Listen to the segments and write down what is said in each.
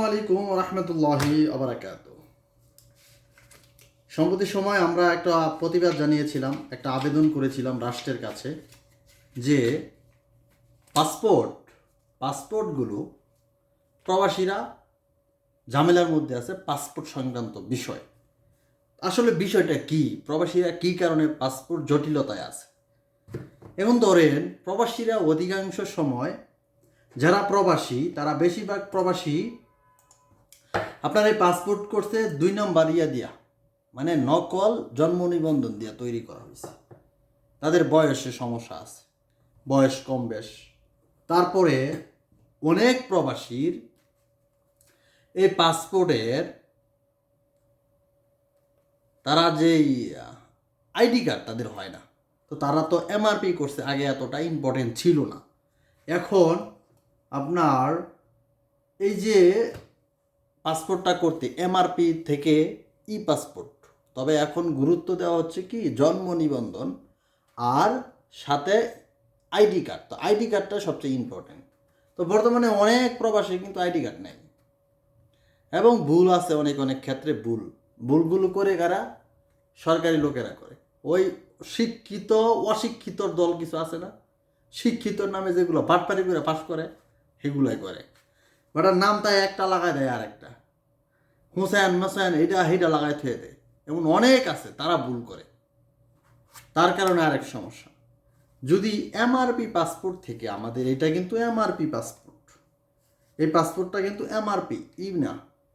আলাইকুম রহমতুল্লাহি আবরাকাত। সম্প্রতি সময় আমরা একটা প্রতিবাদ জানিয়েছিলাম, একটা আবেদন করেছিলাম রাষ্ট্রের কাছে যে পাসপোর্টগুলো প্রবাসীরা ঝামেলার মধ্যে আছে পাসপোর্ট সংক্রান্ত বিষয়। আসলে বিষয়টা কি, প্রবাসীরা কি কারণে পাসপোর্ট জটিলতায় আছে। এখন ধরেন প্রবাসীরা অধিকাংশ সময় যারা প্রবাসী তারা বেশিরভাগ প্রবাসী আপনার এই পাসপোর্ট করছে 2 নম্বর দিয়া, মানে নকল জন্ম নিবন্ধন দিয়ে তৈরি করা হয়েছে। তাদের বয়সে সমস্যা আছে, বয়স কম বেশ। তারপরে অনেক প্রবাসীর এই পাসপোর্টের তারা যেই আইডি কার্ড তাদের হয় না, তো তারা তো এমআরপি করছে, আগে এতটা ইম্পর্টেন্ট ছিল না। এখন আপনার এই যে পাসপোর্টটা করতে এমআরপি থেকে ই পাসপোর্ট, তবে এখন গুরুত্ব দেওয়া হচ্ছে কি জন্ম নিবন্ধন আর সাথে আইডি কার্ড। তো আইডি কার্ডটা সবচেয়ে ইম্পর্টেন্ট। তো বর্তমানে অনেক প্রবাসী কিন্তু আইডি কার্ড নেই, এবং ভুল আছে অনেক অনেক ক্ষেত্রে। ভুলগুলো করে কারা? সরকারি লোকেরা করে। ওই শিক্ষিত অশিক্ষিতর দল কিছু আছে না, শিক্ষিতর নামে যেগুলো বাটপারি করে পাস করে সেগুলোই করে। বাটার নাম তাই একটা লাগাই দেয়, আর একটা হুসেন এটা লাগাই থুয়ে দেয়। এমন অনেক আছে, তারা ভুল করে। তার কারণে আরেক সমস্যা, যদি এমআরপি পাসপোর্ট থেকে আমাদের, এটা কিন্তু এমআরপি পাসপোর্ট, এই পাসপোর্টটা কিন্তু এমআরপি না,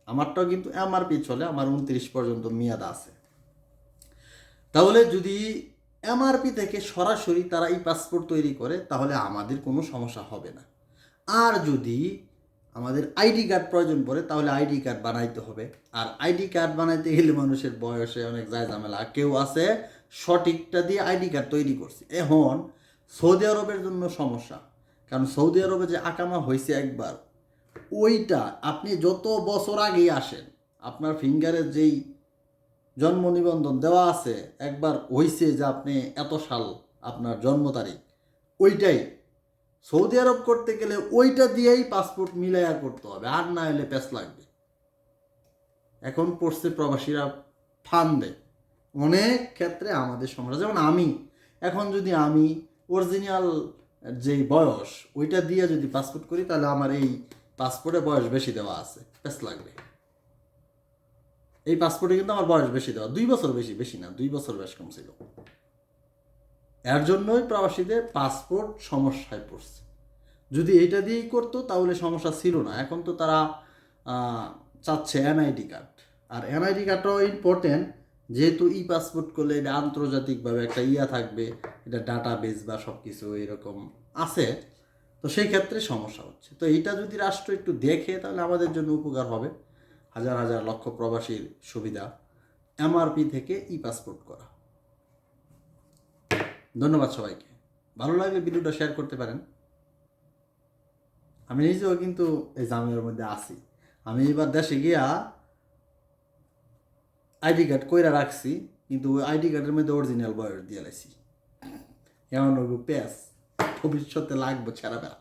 আমারটাও কিন্তু এমআরপি চলে, আমার 29 পর্যন্ত মেয়াদ আছে। তাহলে যদি এমআরপি থেকে সরাসরি তারা এই পাসপোর্ট তৈরি করে তাহলে আমাদের কোনো সমস্যা হবে না। আর যদি আমাদের আইডি কার্ড প্রয়োজন পড়ে তাহলে আইডি কার্ড বানাইতে হবে। আর আইডি কার্ড বানাইতে গেলে মানুষের বয়সে অনেক যায় ঝামেলা। কেউ আছে সঠিকটা দিয়ে আইডি কার্ড তৈরি করছে। এখন সৌদি আরবের জন্য সমস্যা, কারণ সৌদি আরবে যে আকামা হয়েছে একবার, ওইটা আপনি যত বছর আগেই আসেন, আপনার ফিঙ্গারের যেই জন্ম নিবন্ধন দেওয়া আছে, একবার হয়েছে যে আপনি এত সাল আপনার জন্ম তারিখ, ওইটাই সৌদি আরব করতে গেলে ওইটা দিয়েই পাসপোর্ট মিলাইয়া করতে হবে, আর না হলে প্যাস লাগবে। এখন পড়ছে প্রবাসীরা ফান্দে অনেক ক্ষেত্রে আমাদের সমস্যা। যেমন এখন যদি আমি অরিজিনাল যেই বয়স ওইটা দিয়ে যদি পাসপোর্ট করি তাহলে আমার এই পাসপোর্টে বয়স বেশি দেওয়া আছে, প্যাস লাগবে। এই পাসপোর্টে কিন্তু আমার বয়স বেশি দেওয়া, 2 বছর বেশি না, 2 বছর বেশ কম ছিল। এর জন্যই প্রবাসীদের পাসপোর্ট সমস্যায় পড়ছে। যদি এটা দিয়েই করতো তাহলে সমস্যা ছিল না। এখন তো তারা চাচ্ছে এনআইডি কার্ড, আর এনআইডি কার্ডটাও ইম্পর্টেন্ট, যেহেতু ই পাসপোর্ট করলে এটা আন্তর্জাতিকভাবে একটা থাকবে, এটা ডাটা বেস বা সব কিছু এরকম আছে, তো সেই ক্ষেত্রে সমস্যা হচ্ছে। তো এইটা যদি রাষ্ট্র একটু দেখে তাহলে আমাদের জন্য উপকার হবে। হাজার হাজার লক্ষ প্রবাসীর সুবিধা, এমআরপি থেকে ই পাসপোর্ট করা। ধন্যবাদ সবাইকে। ভালো লাগলে ভিডিওটা শেয়ার করতে পারেন। আমি নিজেও কিন্তু এই জামের মধ্যে আছি। আমি এবার দেশে গিয়া আইডি কার্ড কইরা রাখছি, কিন্তু ওই আইডি কার্ডের মধ্যে অরিজিনাল বয়স দিয়ে লাইছি। এমন পেঁয়াজ ভবিষ্যতে লাগবে ছেঁড়া বেড়া।